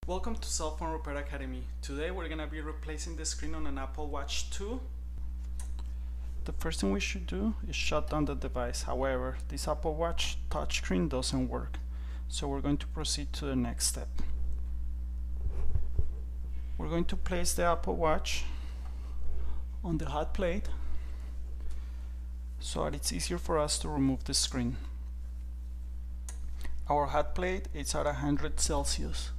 Welcome to Cell Phone Repair Academy. Today we're going to be replacing the screen on an Apple Watch 2. The first thing we should do is shut down the device. However, this Apple Watch touchscreen doesn't work, so we're going to proceed to the next step. We're going to place the Apple Watch on the hot plate so that it's easier for us to remove the screen. Our hot plate is at 100 Celsius.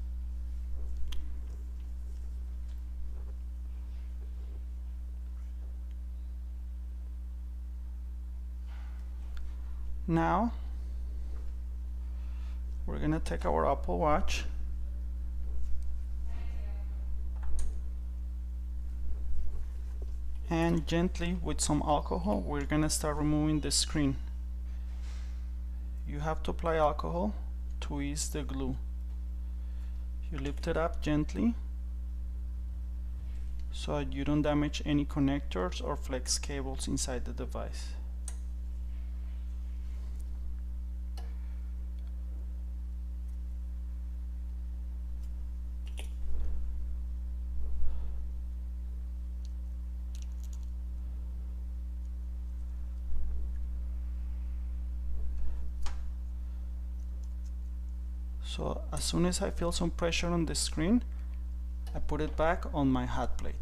Now we're going to take our Apple Watch and gently with some alcohol we're going to start removing the screen. You have to apply alcohol to ease the glue. You lift it up gently so that you don't damage any connectors or flex cables inside the device. So as soon as I feel some pressure on the screen, I put it back on my hot plate.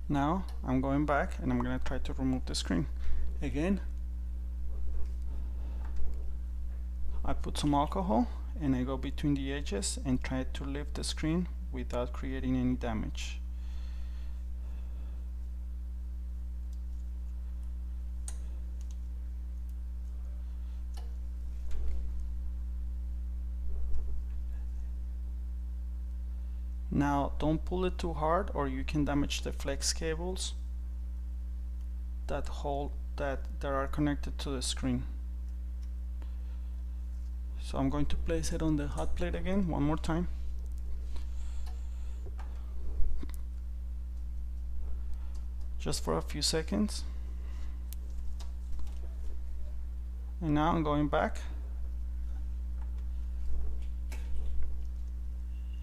Now I'm going back and I'm going to try to remove the screen. Again, I put some alcohol and I go between the edges and try to lift the screen without creating any damage. Now don't pull it too hard or you can damage the flex cables that are connected to the screen. So I'm going to place it on the hot plate again one more time. Just for a few seconds. And now I'm going back.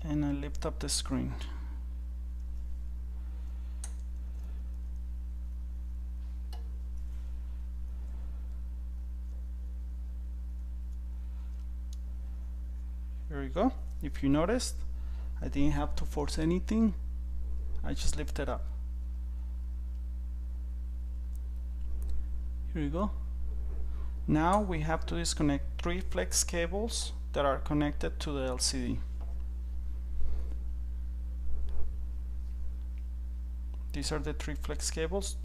And I lift up the screen. Here we go. If you noticed, I didn't have to force anything. I just lifted up. Here we go. Now we have to disconnect 3 flex cables that are connected to the LCD. These are the 3 flex cables.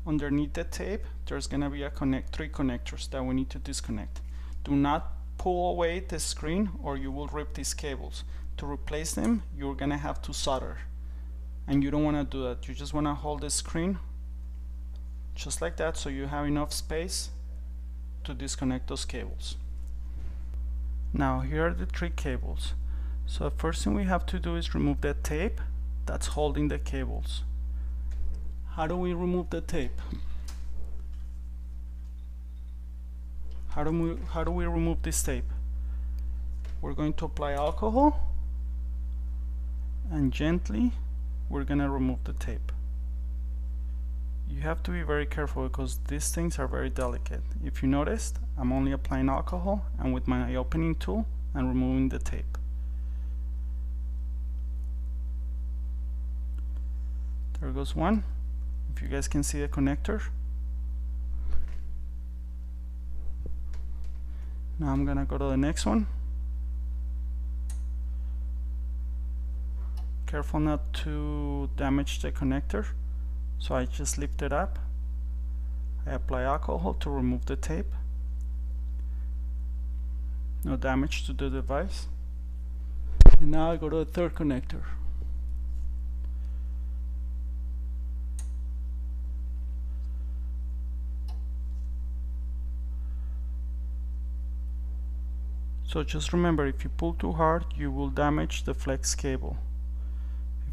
Underneath the tape, there's gonna be 3 connectors that we need to disconnect. Do not pull away the screen or you will rip these cables. To replace them, you're gonna have to solder, and you don't want to do that. You just want to hold the screen just like that so you have enough space to disconnect those cables. Now here are the 3 cables. So the first thing we have to do is remove the tape that's holding the cables. How do we remove the tape? How do we remove this tape? We're going to apply alcohol and gently we're gonna remove the tape. You have to be very careful because these things are very delicate. If you noticed, I'm only applying alcohol and with my opening tool and removing the tape. There goes one. If you guys can see the connector. Now I'm gonna go to the next one. Careful not to damage the connector. So I just lift it up. I apply alcohol to remove the tape. No damage to the device. And now I go to the third connector. So just remember, if you pull too hard, you will damage the flex cable.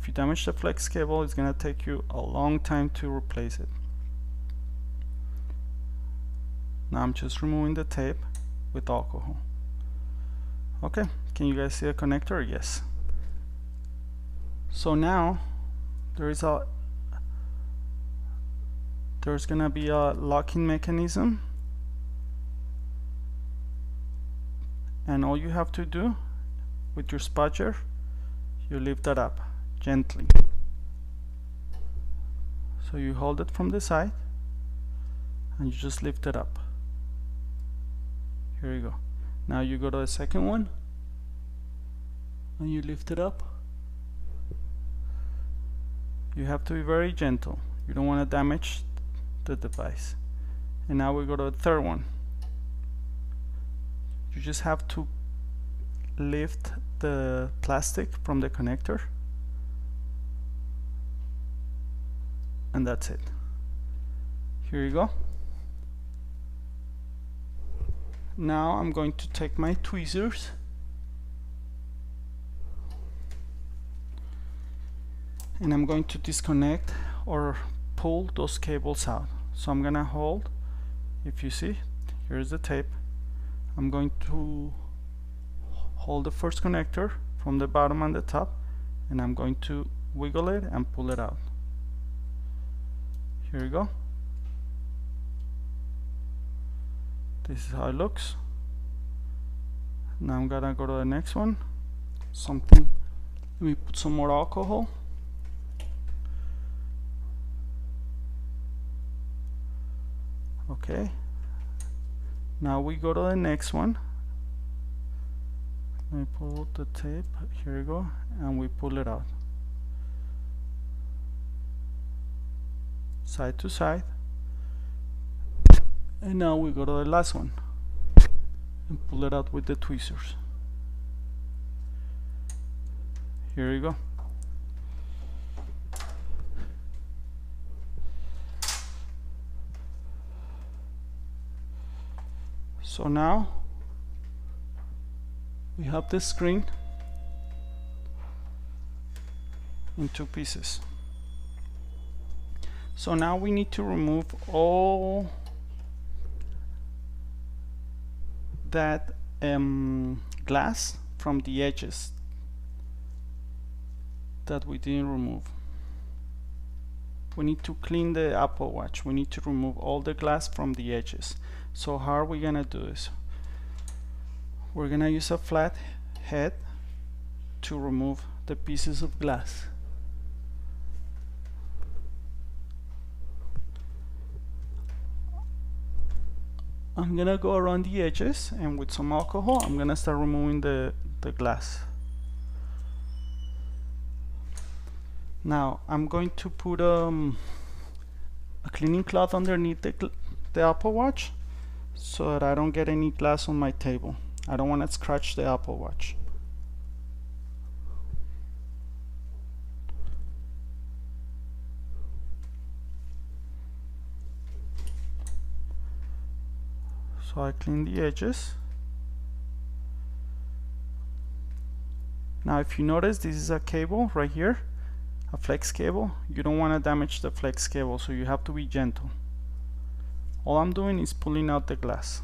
If you damage the flex cable, it's gonna take you a long time to replace it. Now I'm just removing the tape with alcohol. Okay, can you guys see the connector? Yes. So now there's gonna be a locking mechanism, and all you have to do with your spudger, you lift that up gently. So you hold it from the side and you just lift it up. Here you go. Now you go to the second one and you lift it up. You have to be very gentle. You don't want to damage the device. And now we go to the third one. You just have to lift the plastic from the connector, and that's it. Here you go. Now I'm going to take my tweezers and I'm going to disconnect or pull those cables out. So I'm gonna hold, if you see, here's the tape. I'm going to hold the first connector from the bottom and the top, and I'm going to wiggle it and pull it out. Here you go. This is how it looks. Now I'm gonna go to the next one. Let me put some more alcohol. Okay. Now we go to the next one. Let me pull the tape. Here you go, and we pull it out. Side to side. And now we go to the last one and pull it out with the tweezers. Here you go. So now we have this screen in two pieces. So now we need to remove all that glass from the edges that we didn't remove. We need to clean the Apple Watch. We need to remove all the glass from the edges. So how are we gonna do this? We're gonna use a flat head to remove the pieces of glass. I'm gonna go around the edges, and with some alcohol I'm gonna start removing the glass. Now I'm going to put a cleaning cloth underneath the Apple Watch so that I don't get any glass on my table. I don't want to scratch the Apple Watch. So I clean the edges. Now if you notice, this is a cable right here, a flex cable. You don't want to damage the flex cable, so you have to be gentle. All I'm doing is pulling out the glass.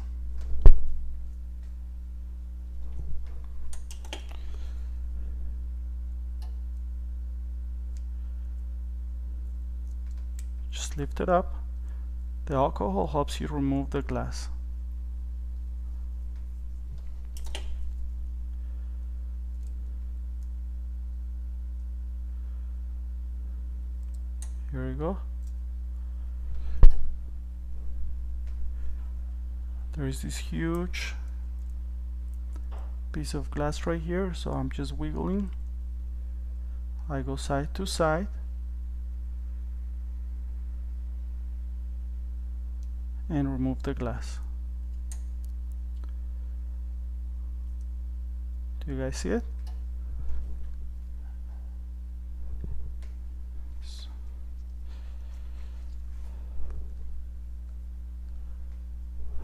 Just lift it up. The alcohol helps you remove the glass. Here we go. There is this huge piece of glass right here, so I'm just wiggling. I go side to side and remove the glass. Do you guys see it?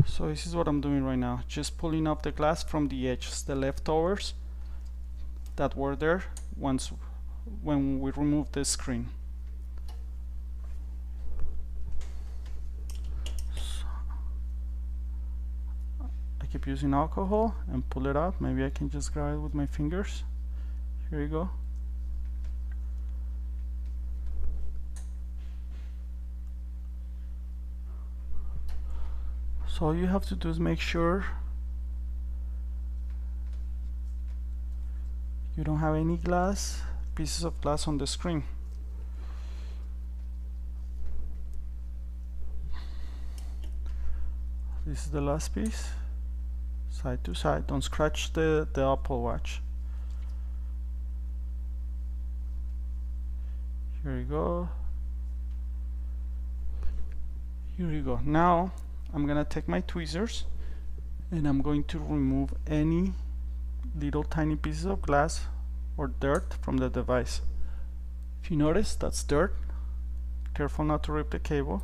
So So this is what I'm doing right now, just pulling up the glass from the edges, the leftovers that were there when we removed the screen. So I keep using alcohol and pull it out. Maybe I can just grab it with my fingers. Here you go. So all you have to do is make sure you don't have any pieces of glass on the screen. This is the last piece, side to side. Don't scratch the Apple Watch. Here you go. Here you go. Now I'm gonna take my tweezers and I'm going to remove any little tiny pieces of glass or dirt from the device. If you notice, that's dirt. Careful not to rip the cable.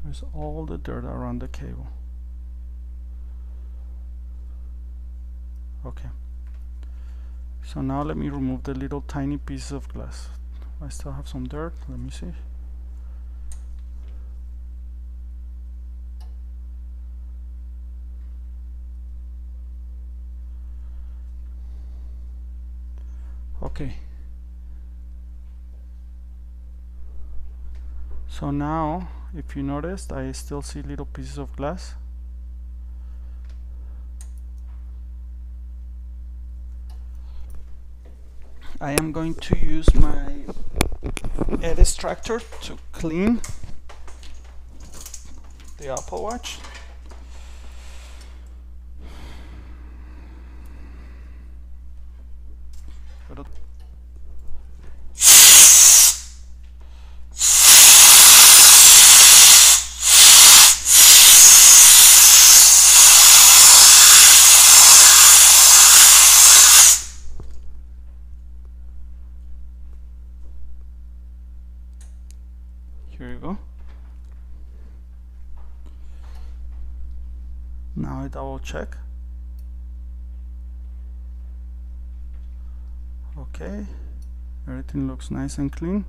There's all the dirt around the cable. Okay. So now let me remove the little tiny pieces of glass. I still have some dirt. Let me see. Okay. So now, if you noticed, I still see little pieces of glass. I am going to use my edge extractor to clean the Apple Watch. Here you go. Now I double check. Okay, everything looks nice and clean.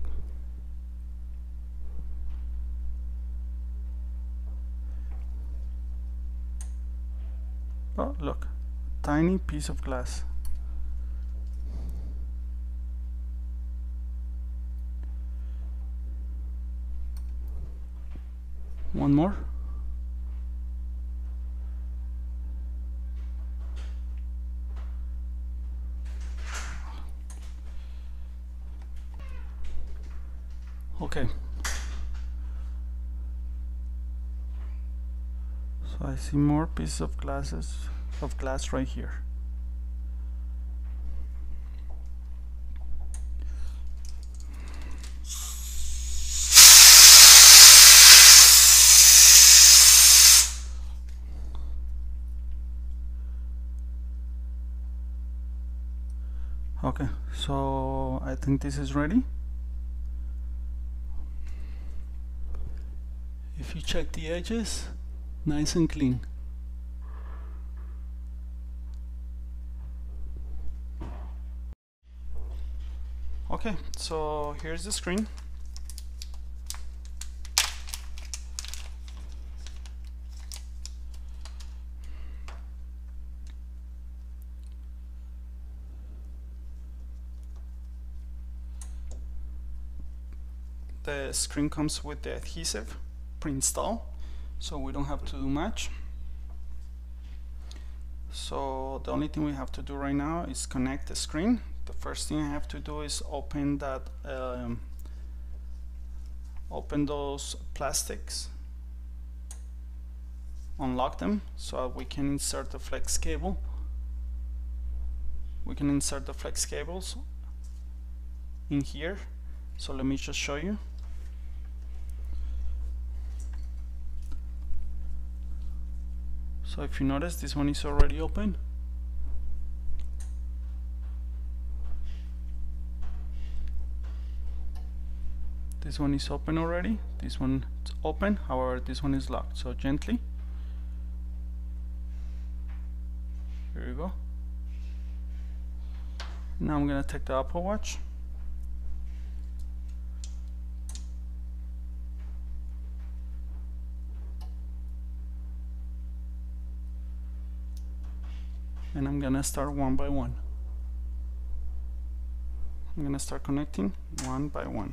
Oh, look, tiny piece of glass. One more. Okay. So I see more pieces of glass right here. Okay, so I think this is ready. If you check the edges, nice and clean. Okay, so here's the screen. The screen comes with the adhesive pre-installed, so we don't have to do much. So the only thing we have to do right now is connect the screen. The first thing I have to do is open that open those plastics, unlock them so we can insert the flex cable. We can insert the flex cables in here. So let me just show you. So if you notice, this one is already open. This one is open already. This one is open, however this one is locked. So gently. Here you go. Now I'm gonna take the Apple Watch. And I'm gonna start one by one. I'm gonna start connecting one by one.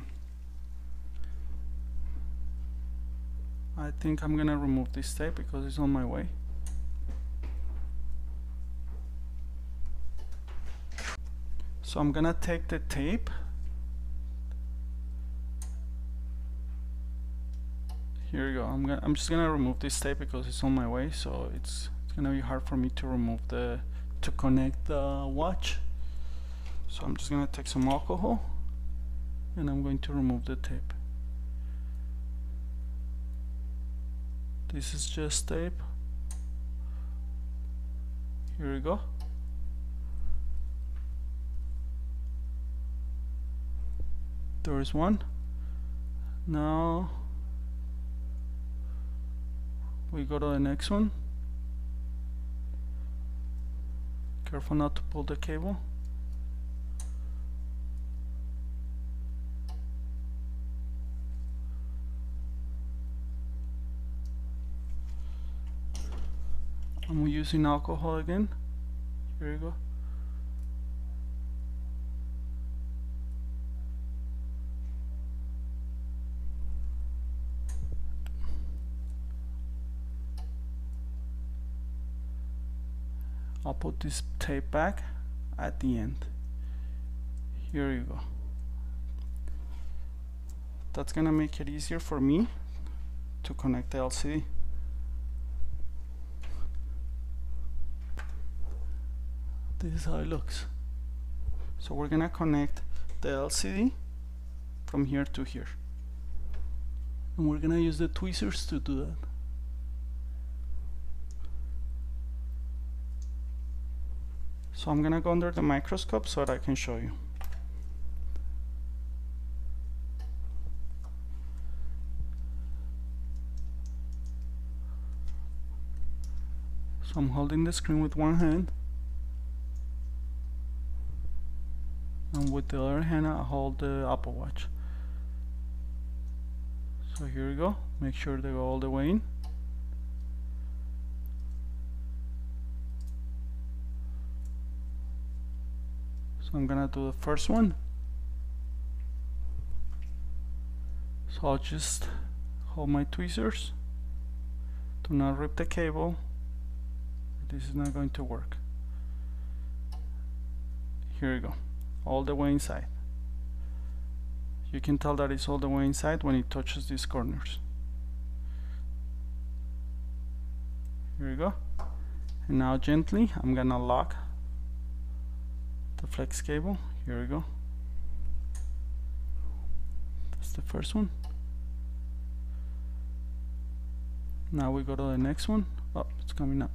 I think I'm gonna remove this tape because it's on my way. So I'm gonna take the tape, here you go. I'm just gonna remove this tape because it's on my way, so it's gonna be hard for me to remove to connect the watch. So I'm just gonna take some alcohol and I'm going to remove the tape. This is just tape. Here we go. There is one. Now we go to the next one. Careful not to pull the cable. I'm using alcohol again. Here you go. I'll put this tape back at the end. Here you go. That's gonna make it easier for me to connect the LCD. This is how it looks. So we're gonna connect the LCD from here to here. And we're gonna use the tweezers to do that. So I'm gonna go under the microscope so that I can show you. So I'm holding the screen with one hand, and with the other hand I hold the Apple Watch. So here we go. Make sure they go all the way in. So I'm gonna do the first one. So I'll just hold my tweezers. Do not rip the cable. This is not going to work. Here you go. All the way inside. You can tell that it's all the way inside when it touches these corners. Here you go. And now gently I'm gonna lock the flex cable. Here we go. That's the first one. Now we go to the next one. Oh, it's coming up.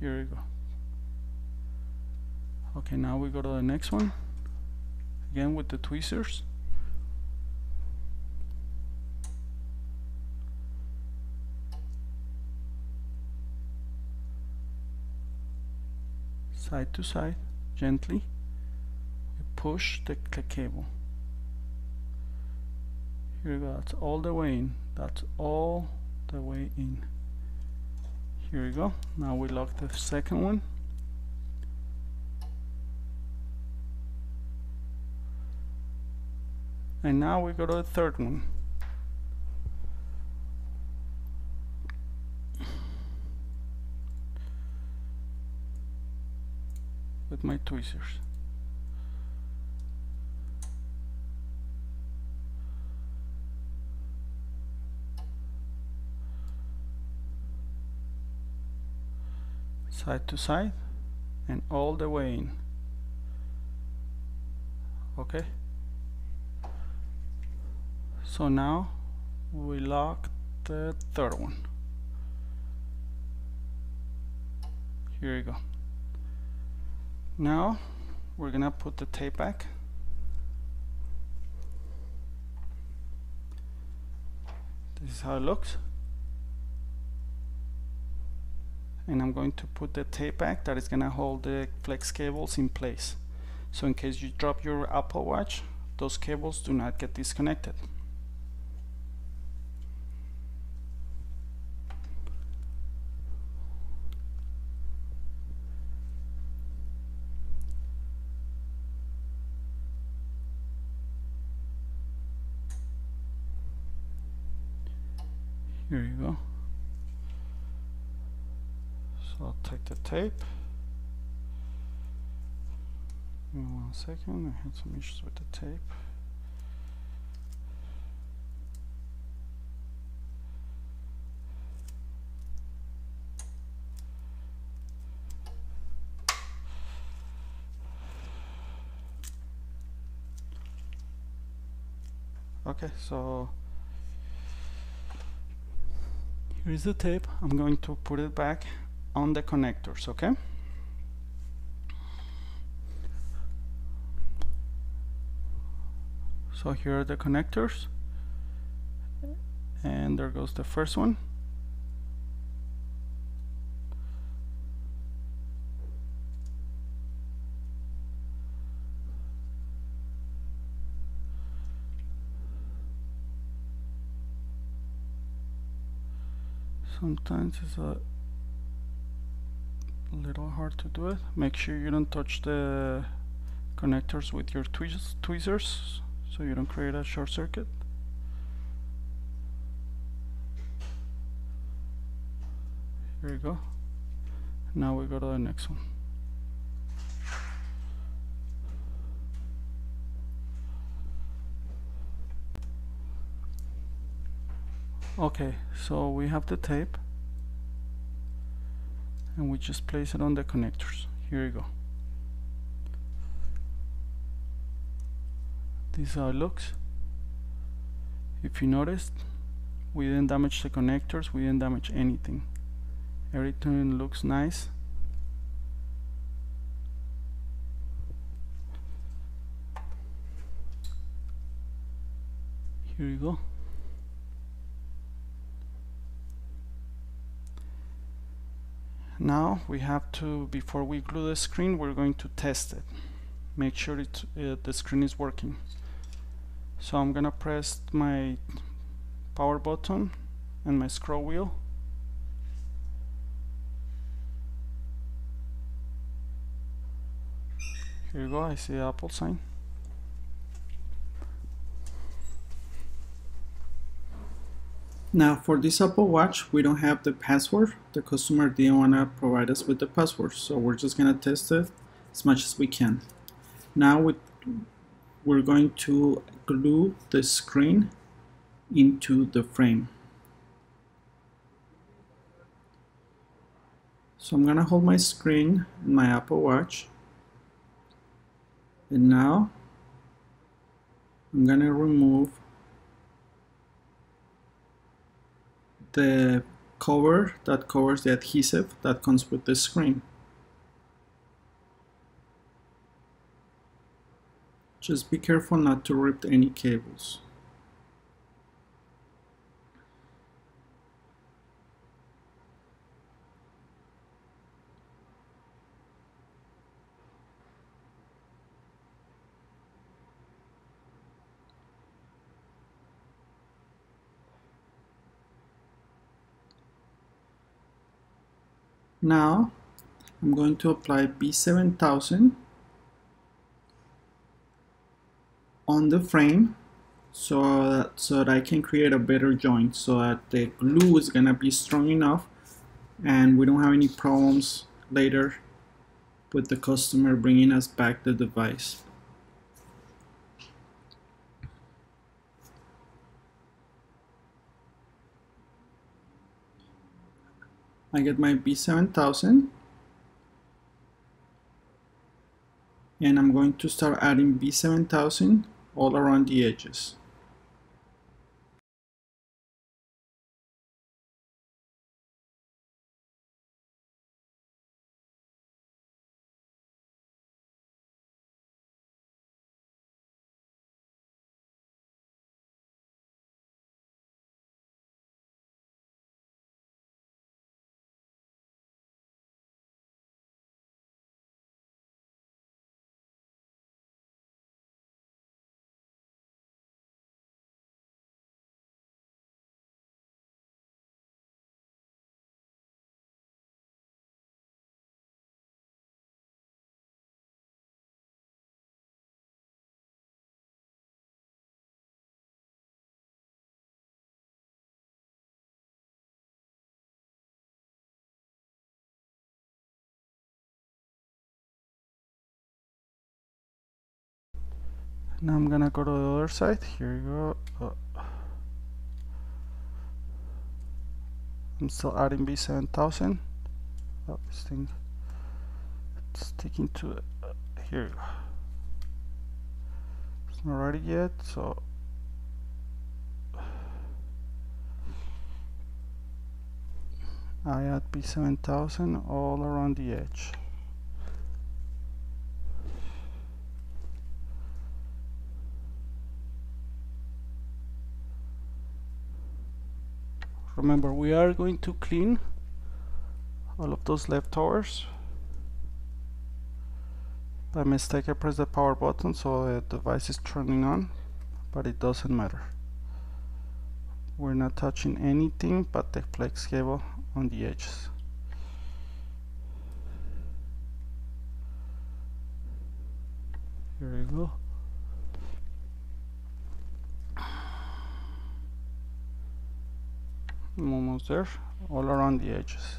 Here we go. Okay, now we go to the next one. Again with the tweezers. Side to side, gently. We push the cable. Here we go. That's all the way in. That's all the way in. Here we go. Now we lock the second one. And now we go to the third one. With my tweezers. Side to side and all the way in. Okay, so now we lock the third one. Here you go. Now we're gonna put the tape back. This is how it looks. And I'm going to put the tape back that is gonna hold the flex cables in place. So in case you drop your Apple Watch, those cables do not get disconnected. Here you go. So I'll take the tape. Give me 1 second, I had some issues with the tape. Okay, so here is the tape. I'm going to put it back on the connectors, okay? So here are the connectors, and there goes the first one. Sometimes it's a little hard to do it. Make sure you don't touch the connectors with your tweezers so you don't create a short circuit. Here you go. Now we go to the next one. Okay, so we have the tape and we just place it on the connectors. Here you go. This is how it looks. If you noticed, we didn't damage the connectors, we didn't damage anything. Everything looks nice. Here you go. Now we have to, before we glue the screen, we're going to test it. Make sure the screen is working. So I'm gonna press my power button and my scroll wheel. Here you go, I see the Apple sign. Now for this Apple Watch, we don't have the password. The customer didn't want to provide us with the password, so we're just going to test it as much as we can. Now we're going to glue the screen into the frame. So I'm going to hold my screen in my Apple Watch, and now I'm going to remove the cover that covers the adhesive that comes with the screen. Just be careful not to rip any cables. Now I'm going to apply B7000 on the frame so that I can create a better joint, so that the glue is gonna be strong enough and we don't have any problems later with the customer bringing us back the device. I get my B7000 and I'm going to start adding B7000 all around the edges. Now I'm gonna go to the other side. Here you go. I'm still adding B7000. Oh, this thing, it's sticking to it. Here you go. It's not ready yet, so I add B7000 all around the edge. Remember, we are going to clean all of those leftovers. By mistake I pressed the power button, so the device is turning on, but it doesn't matter. We're not touching anything but the flex cable on the edges. Here we go. I'm almost there, all around the edges.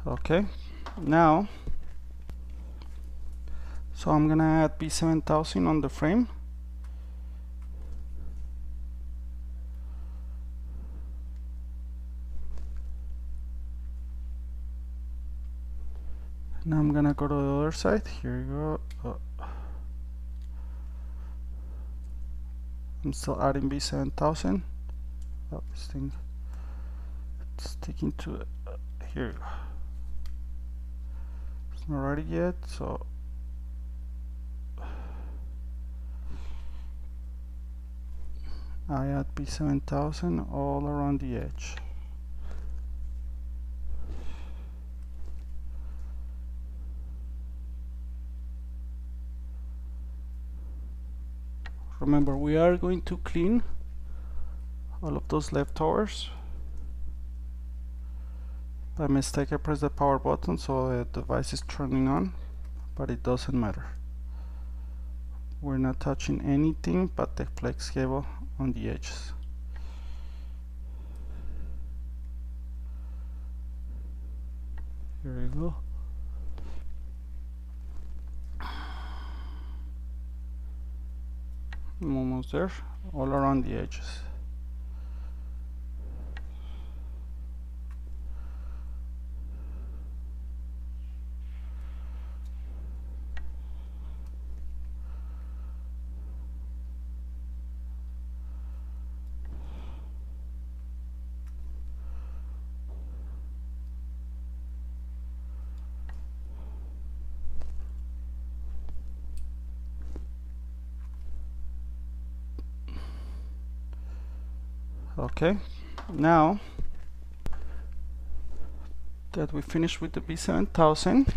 Okay, now, so I'm gonna add B7000 on the frame. Now I'm gonna go to the other side. Here you go. I'm still adding B7000. Oh, this thing, it's sticking to it. Here you go. It's not ready yet, so I add B7000 all around the edge. Remember, we are going to clean all of those leftovers. By mistake I pressed the power button, so the device is turning on, but it doesn't matter. We're not touching anything but the flex cable on the edges. Here we go. I'm almost there, all around the edges. Okay, now that we finished with the B7000,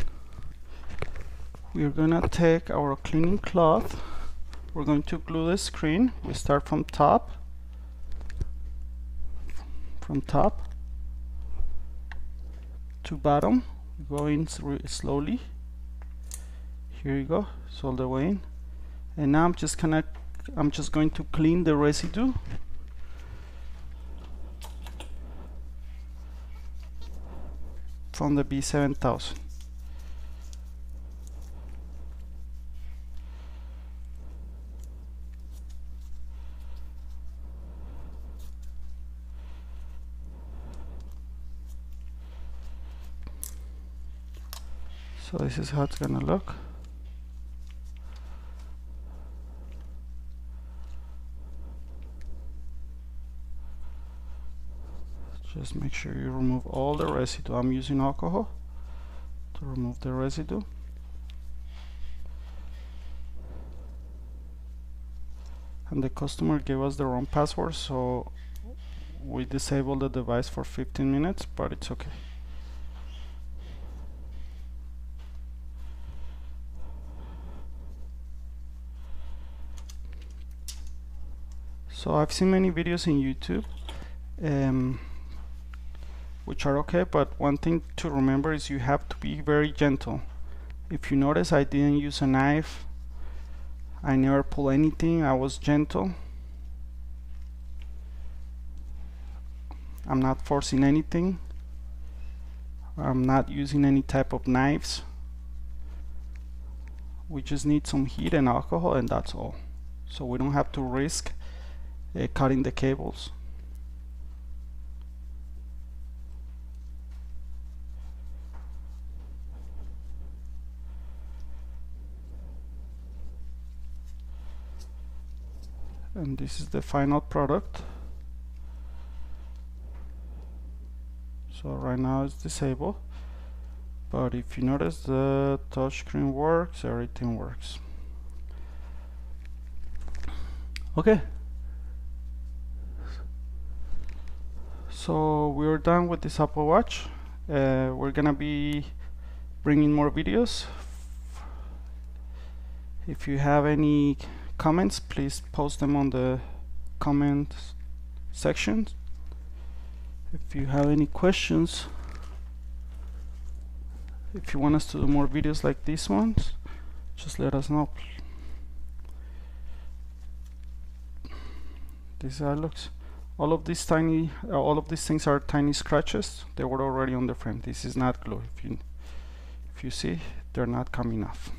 we're gonna take our cleaning cloth. We're going to glue the screen. We start from top, to bottom, going slowly. Here you go, it's all the way in. And now I'm just going to clean the residue. From the B7000. So this is how it's gonna look. Just make sure you remove all the residue. I'm using alcohol to remove the residue. And the customer gave us the wrong password, so we disabled the device for 15 minutes, but it's okay. So I've seen many videos in YouTube which are okay, but one thing to remember is you have to be very gentle. If you notice, I didn't use a knife, I never pull anything, I was gentle. I'm not forcing anything, I'm not using any type of knives. We just need some heat and alcohol, and that's all. So we don't have to risk cutting the cables. And this is the final product. So right now it's disabled, but if you notice, the touchscreen works, everything works. Okay, so we're done with this Apple Watch. We're gonna be bringing more videos. If you have any comments, please post them on the comments section. If you have any questions, if you want us to do more videos like these ones, just let us know. This is how it looks. All of these things are tiny scratches. They were already on the frame. This is not glue. If you see, they're not coming off.